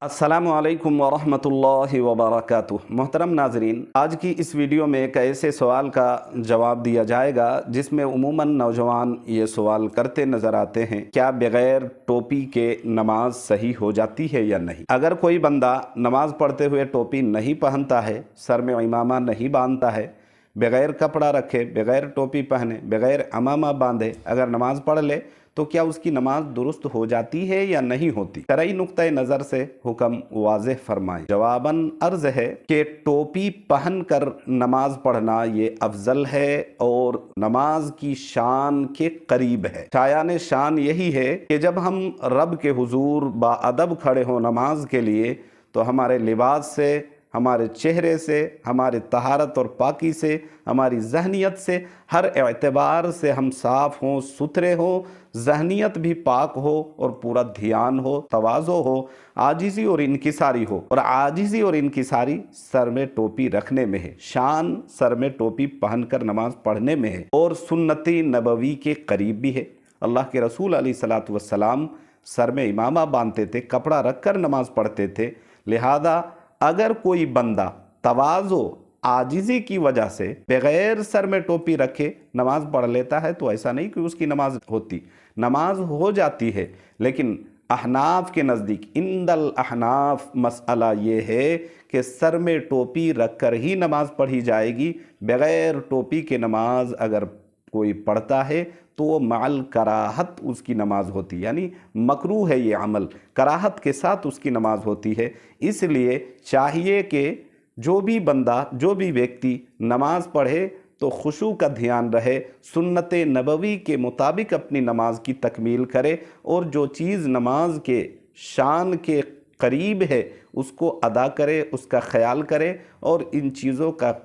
अस्सलामु अलैकुम वरहमतुल्लाहि वबरकातुह। मोहतरम नाजरीन, आज की इस वीडियो में एक ऐसे सवाल का जवाब दिया जाएगा जिसमें उमूमन नौजवान ये सवाल करते नज़र आते हैं, क्या बग़ैर टोपी के नमाज सही हो जाती है या नहीं। अगर कोई बंदा नमाज पढ़ते हुए टोपी नहीं पहनता है, सर में इमामा नहीं बांधता है, बग़ैर कपड़ा रखे, बग़ैर टोपी पहने, बग़ैर अमामा बांधे अगर नमाज पढ़ ले तो क्या उसकी नमाज दुरुस्त हो जाती है या नहीं होती। शरई नुक्ते नज़र से हुक्म वाज़ेह फरमाएं। जवाबन अर्ज है कि टोपी पहन कर नमाज पढ़ना ये अफजल है और नमाज की शान के करीब है। शायान शान यही है कि जब हम रब के हुजूर बाअदब खड़े हों नमाज के लिए तो हमारे लिबास से, हमारे चेहरे से, हमारे तहारत और पाकी से, हमारी जहनीत से, हर एतबार से हम साफ़ हों, सुथरे हों, जहनीत भी पाक हो और पूरा ध्यान हो, तवाज़ो हो, आजिज़ी और इनकिसारी हो। और आजिज़ी और इनकिसारी सर में टोपी रखने में है, शान सर में टोपी पहनकर नमाज पढ़ने में है और सुन्नती नबवी के करीब भी है। अल्लाह के रसूल अलैहिस्सलातु वस्सलाम सर में इमामा बांधते थे, कपड़ा रखकर नमाज पढ़ते थे। लिहाजा अगर कोई बंदा तवाज़ो आजिज़ी की वजह से बग़ैर सर में टोपी रखे नमाज पढ़ लेता है तो ऐसा नहीं कि उसकी नमाज होती, नमाज हो जाती है। लेकिन अहनाफ के नज़दीक, इंदल अहनाफ मसला ये है कि सर में टोपी रखकर ही नमाज पढ़ी जाएगी। बग़ैर टोपी के नमाज अगर कोई पढ़ता है तो वो माल कराहत उसकी नमाज होती, यानी मकरूह है ये अमल, कराहत के साथ उसकी नमाज होती है। इसलिए चाहिए कि जो भी बंदा, जो भी व्यक्ति नमाज पढ़े तो खुशू का ध्यान रहे, सुन्नत नबवी के मुताबिक अपनी नमाज की तकमील करे और जो चीज़ नमाज के शान के करीब है उसको अदा करे, उसका ख्याल करे और इन चीज़ों का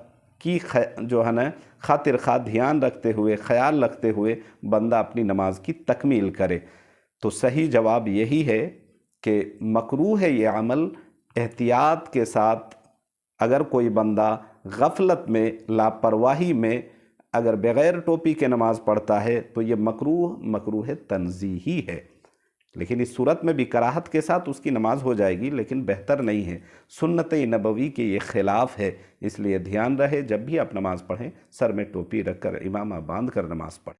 जो है ना खातिर खा ध्यान रखते हुए, ख्याल रखते हुए बंदा अपनी नमाज की तकमील करे। तो सही जवाब यही है कि मकरूह है ये अमल। एहतियात के साथ अगर कोई बंदा गफलत में, लापरवाही में अगर बग़ैर टोपी के नमाज पढ़ता है तो ये मकरूह तंज़ीही है। लेकिन इस सूरत में भी कराहत के साथ उसकी नमाज हो जाएगी, लेकिन बेहतर नहीं है, सुन्नत नबवी के ये ख़िलाफ़ है। इसलिए ध्यान रहे जब भी आप नमाज़ पढ़ें सर में टोपी रखकर, इमामा बांध कर नमाज़ पढ़ें।